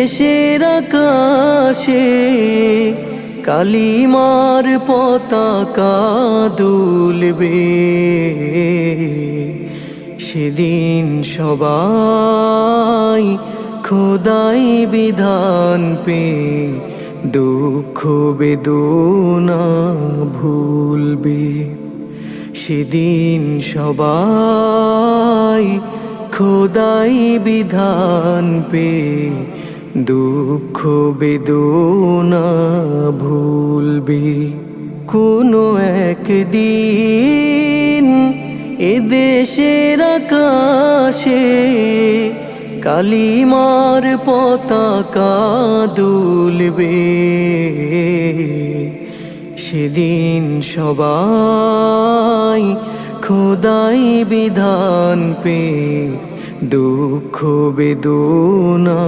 দেশের আকাশে কালিমার পতাকা দুলবে, সেদিন সবাই খোদাই বিধান পে দুঃখ বেদনা ভুলবে। সেদিন সবাই খোদাই বিধান পে দুঃখ বেদনা ভুলবে। কোনো একদিন এদেশের আকাশে কালিমার পতাকা দুলবে, সেদিন সবাই খোদাই বিধান পে দুঃখ বেদনা